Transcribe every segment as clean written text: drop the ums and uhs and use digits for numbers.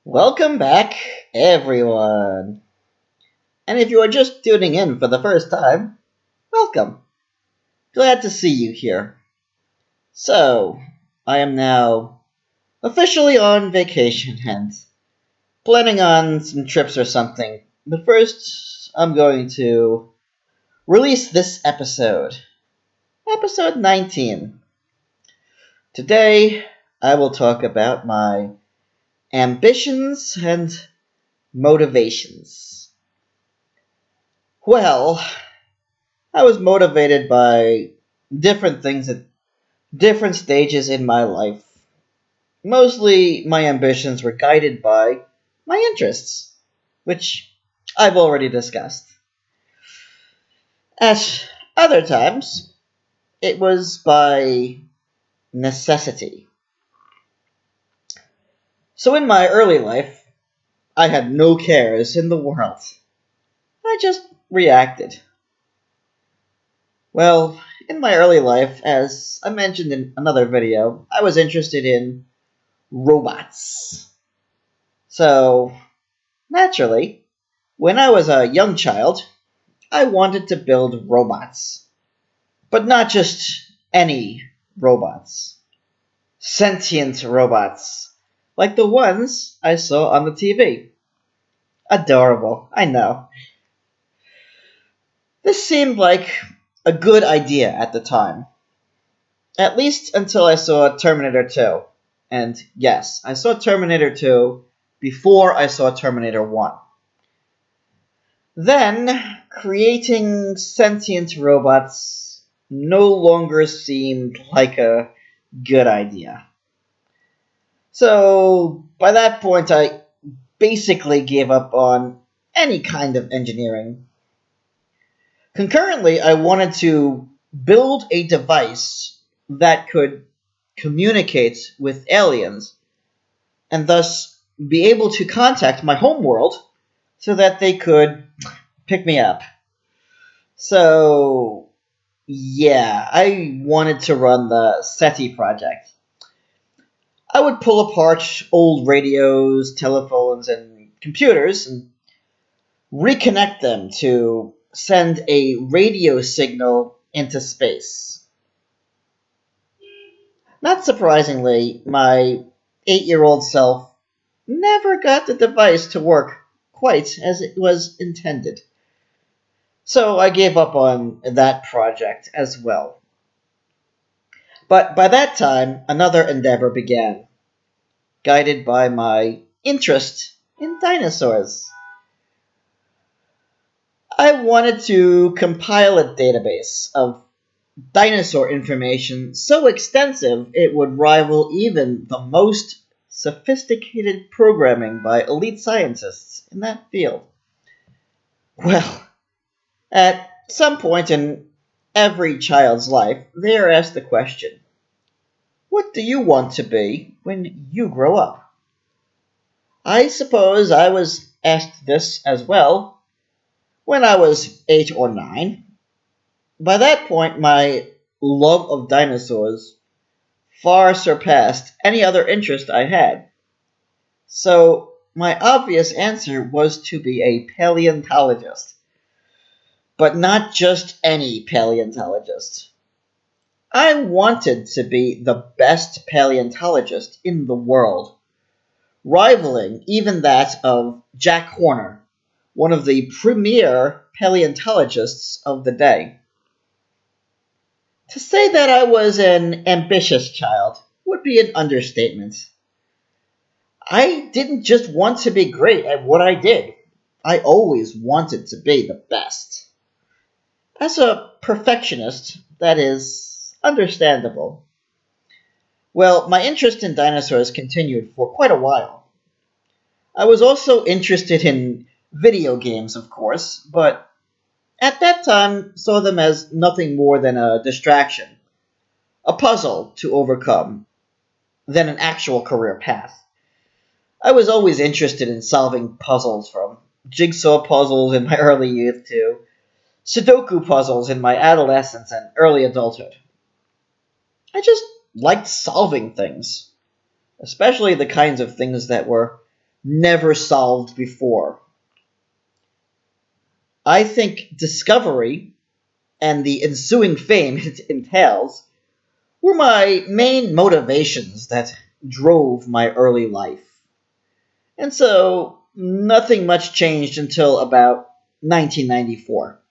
Welcome back, everyone. And if you are just tuning in for the first time, welcome. Glad to see you here. So, I am now officially on vacation and planning on some trips or something. But first, I'm going to release this episode. Episode 19. Today, I will talk about my ambitions and motivations. Well, I was motivated by different things at different stages in my life. Mostly, my ambitions were guided by my interests, which I've already discussed. At other times, it was by necessity. So, in my early life, I had no cares in the world. I just reacted. Well, in my early life, as I mentioned in another video, I was interested in robots. So, naturally, when I was a young child, I wanted to build robots. But not just any robots. Sentient robots. Like the ones I saw on the TV. Adorable, I know. This seemed like a good idea at the time. At least until I saw Terminator 2. And yes, I saw Terminator 2 before I saw Terminator 1. Then, creating sentient robots no longer seemed like a good idea. So, by that point, I basically gave up on any kind of engineering. Concurrently, I wanted to build a device that could communicate with aliens and thus be able to contact my homeworld so that they could pick me up. So, yeah, I wanted to run the SETI project. I would pull apart old radios, telephones, and computers and reconnect them to send a radio signal into space. Not surprisingly, my 8-year-old self never got the device to work quite as it was intended. So I gave up on that project as well. But by that time, another endeavor began, guided by my interest in dinosaurs. I wanted to compile a database of dinosaur information so extensive it would rival even the most sophisticated programming by elite scientists in that field. Well, at some point in every child's life, they are asked the question, what do you want to be when you grow up? I suppose I was asked this as well when I was 8 or 9. By that point, my love of dinosaurs far surpassed any other interest I had. So, my obvious answer was to be a paleontologist. But not just any paleontologist. I wanted to be the best paleontologist in the world, rivaling even that of Jack Horner, one of the premier paleontologists of the day. To say that I was an ambitious child would be an understatement. I didn't just want to be great at what I did. I always wanted to be the best. As a perfectionist, that is understandable. Well, my interest in dinosaurs continued for quite a while. I was also interested in video games, of course, but at that time saw them as nothing more than a distraction, a puzzle to overcome, than an actual career path. I was always interested in solving puzzles, from jigsaw puzzles in my early youth to Sudoku puzzles in my adolescence and early adulthood. I just liked solving things, especially the kinds of things that were never solved before. I think discovery and the ensuing fame it entails were my main motivations that drove my early life. And so nothing much changed until about 1994.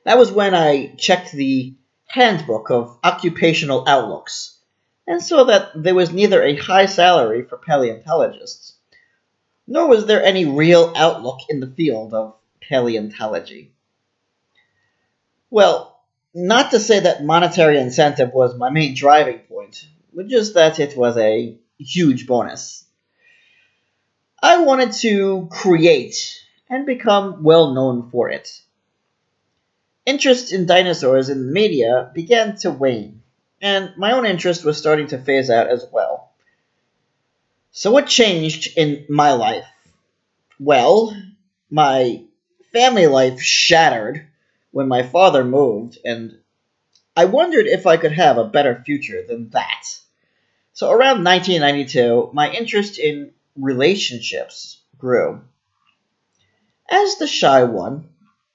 That was when I checked the Handbook of Occupational Outlooks and saw that there was neither a high salary for paleontologists, nor was there any real outlook in the field of paleontology. Well, not to say that monetary incentive was my main driving point, but just that it was a huge bonus. I wanted to create and become well known for it. Interest in dinosaurs in the media began to wane, and my own interest was starting to phase out as well. So, what changed in my life? Well, my family life shattered when my father moved, and I wondered if I could have a better future than that. So, around 1992, my interest in relationships grew. As the shy one,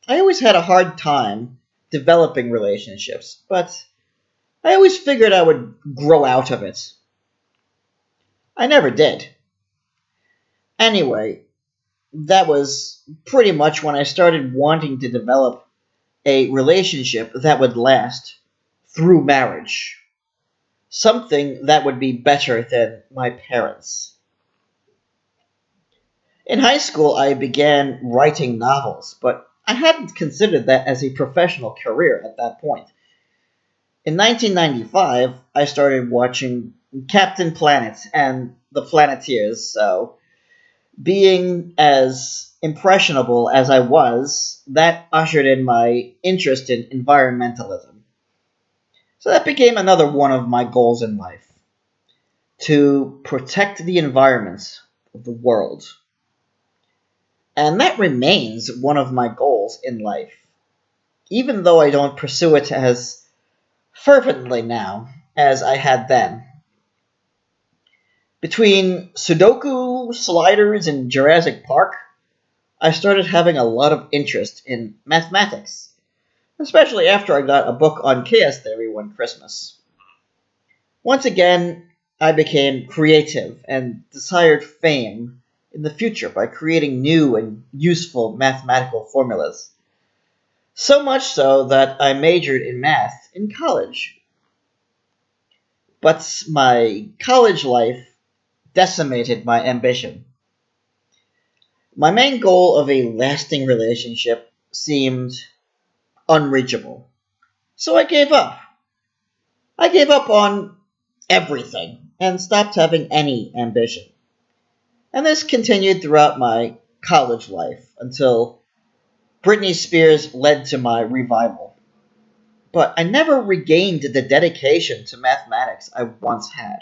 I always had a hard time developing relationships, but I always figured I would grow out of it. I never did. Anyway, that was pretty much when I started wanting to develop a relationship that would last through marriage. Something that would be better than my parents. In high school, I began writing novels, but I hadn't considered that as a professional career at that point. In 1995, I started watching Captain Planet and the Planeteers, so being as impressionable as I was, that ushered in my interest in environmentalism. So that became another one of my goals in life to protect the environment of the world. And that remains one of my goals in life, even though I don't pursue it as fervently now as I had then. Between Sudoku, sliders, and Jurassic Park, I started having a lot of interest in mathematics, especially after I got a book on chaos theory one Christmas. Once again, I became creative and desired fame in the future by creating new and useful mathematical formulas. So much so that I majored in math in college. But my college life decimated my ambition. My main goal of a lasting relationship seemed unreachable. So I gave up. I gave up on everything and stopped having any ambition. And this continued throughout my college life until Britney Spears led to my revival. But I never regained the dedication to mathematics I once had.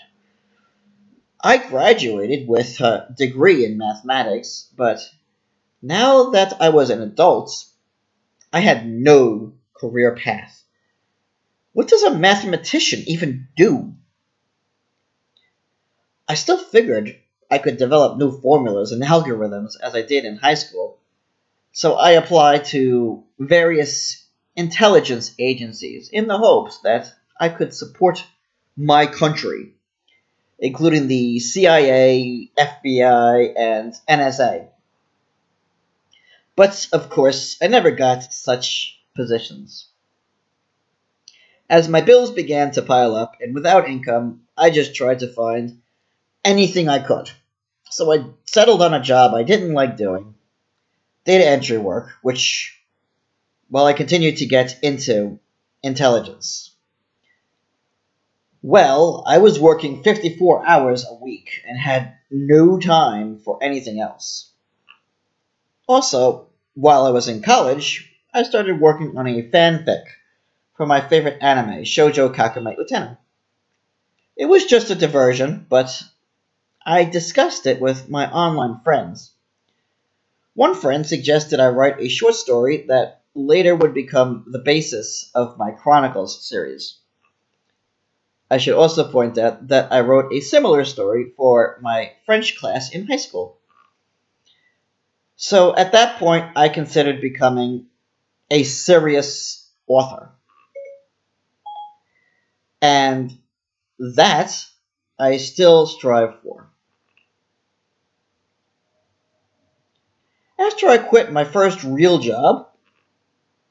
I graduated with a degree in mathematics, but now that I was an adult, I had no career path. What does a mathematician even do? I still figured I could develop new formulas and algorithms as I did in high school, so I applied to various intelligence agencies in the hopes that I could support my country, including the CIA, FBI, and NSA. But, of course, I never got such positions. As my bills began to pile up, and without income, I just tried to find anything I could. So I settled on a job I didn't like doing, data entry work, which, while I continued to get into intelligence. Well, I was working 54 hours a week and had no time for anything else. Also, while I was in college, I started working on a fanfic for my favorite anime, Shoujo Kakumei Utena. It was just a diversion, but I discussed it with my online friends. One friend suggested I write a short story that later would become the basis of my Chronicles series. I should also point out that I wrote a similar story for my French class in high school. So at that point, I considered becoming a serious author. And that I still strive for. After I quit my first real job,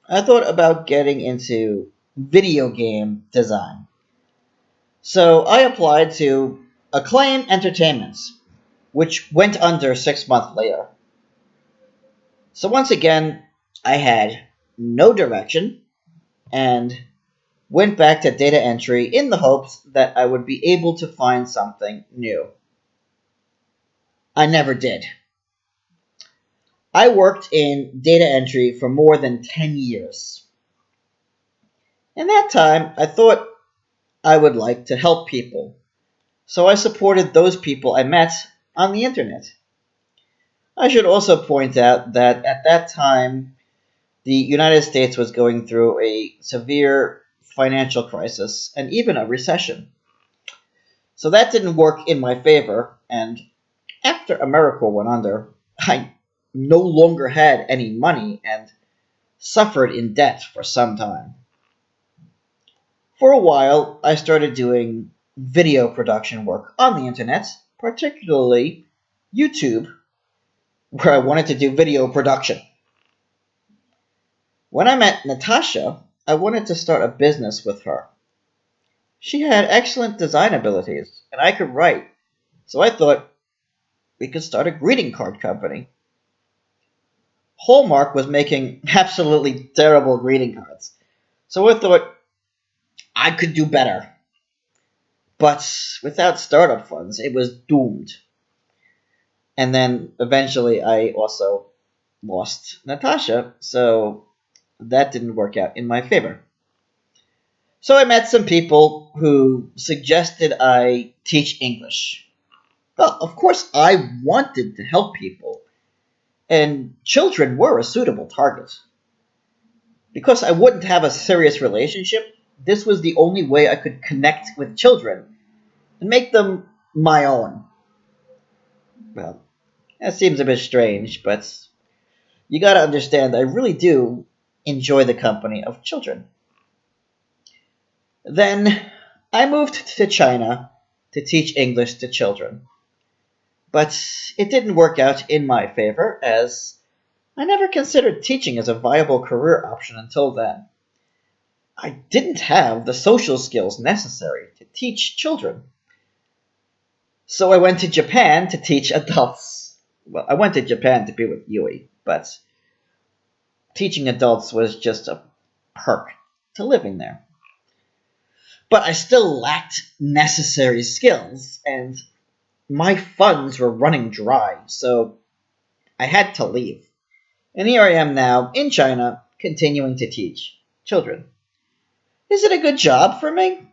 I thought about getting into video game design. So I applied to Acclaim Entertainments, which went under 6 months later. So once again, I had no direction and went back to data entry in the hopes that I would be able to find something new. I never did. I worked in data entry for more than 10 years. In that time, I thought I would like to help people, so I supported those people I met on the internet. I should also point out that at that time, the United States was going through a severe financial crisis and even a recession. So that didn't work in my favor, and after America went under, I no longer had any money and suffered in debt for some time. For a while, I started doing video production work on the internet, particularly YouTube, where I wanted to do video production. When I met Natasha, I wanted to start a business with her. She had excellent design abilities, and I could write, so I thought we could start a greeting card company. Hallmark was making absolutely terrible greeting cards, so I thought I could do better. But without startup funds, it was doomed. And then eventually I also lost Natasha, so that didn't work out in my favor. So I met some people who suggested I teach English. Well, of course, I wanted to help people, and children were a suitable target. Because I wouldn't have a serious relationship, this was the only way I could connect with children and make them my own. Well, that seems a bit strange, but you gotta understand, I really do enjoy the company of children. Then I moved to China to teach English to children. But it didn't work out in my favor, as I never considered teaching as a viable career option until then. I didn't have the social skills necessary to teach children. So I went to Japan to teach adults. Well, I went to Japan to be with Yui, but teaching adults was just a perk to living there. But I still lacked necessary skills, and my funds were running dry, so I had to leave. And here I am now in China, continuing to teach children. Is it a good job for me?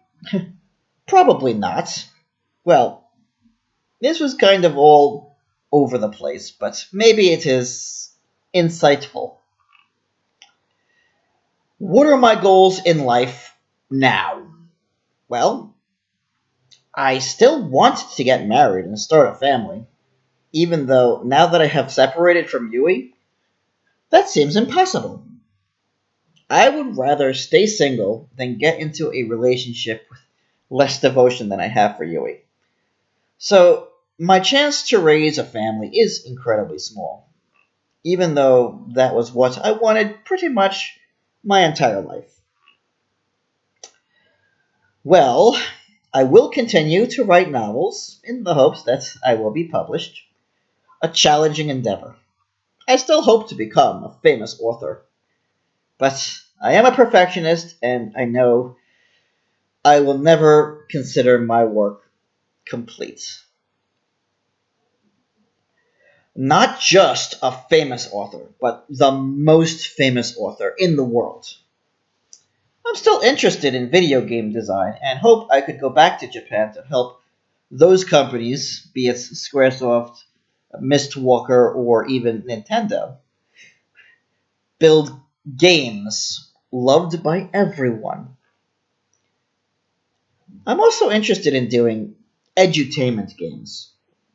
Probably not. Well, this was kind of all over the place, but maybe it is insightful. What are my goals in life now? Well, I still want to get married and start a family, even though now that I have separated from Yui, that seems impossible. I would rather stay single than get into a relationship with less devotion than I have for Yui. So, my chance to raise a family is incredibly small, even though that was what I wanted pretty much my entire life. Well, I will continue to write novels in the hopes that I will be published. A challenging endeavor. I still hope to become a famous author, but I am a perfectionist and I know I will never consider my work complete. Not just a famous author, but the most famous author in the world. I'm still interested in video game design and hope I could go back to Japan to help those companies, be it Squaresoft, Mistwalker, or even Nintendo, build games loved by everyone. I'm also interested in doing edutainment games,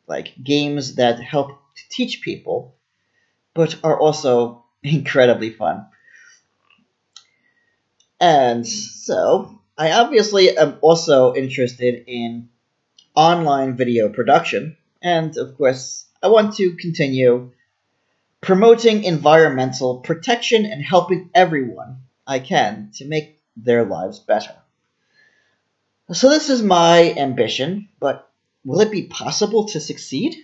like games that help to teach people, but are also incredibly fun. And so, I obviously am also interested in online video production, and of course, I want to continue promoting environmental protection and helping everyone I can to make their lives better. So, this is my ambition, but will it be possible to succeed?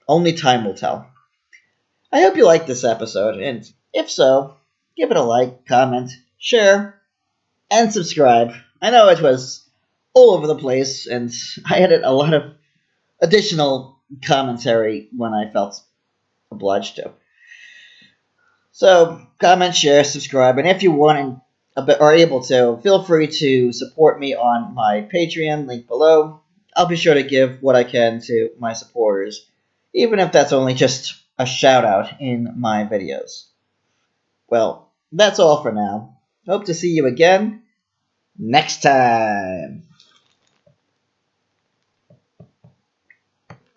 Only time will tell. I hope you liked this episode, and if so, give it a like, comment, share, and subscribe. I know it was all over the place, and I added a lot of additional commentary when I felt obliged to. So, comment, share, subscribe, and if you want and are able to, feel free to support me on my Patreon, link below. I'll be sure to give what I can to my supporters, even if that's only just a shout out in my videos. Well, that's all for now. Hope to see you again next time.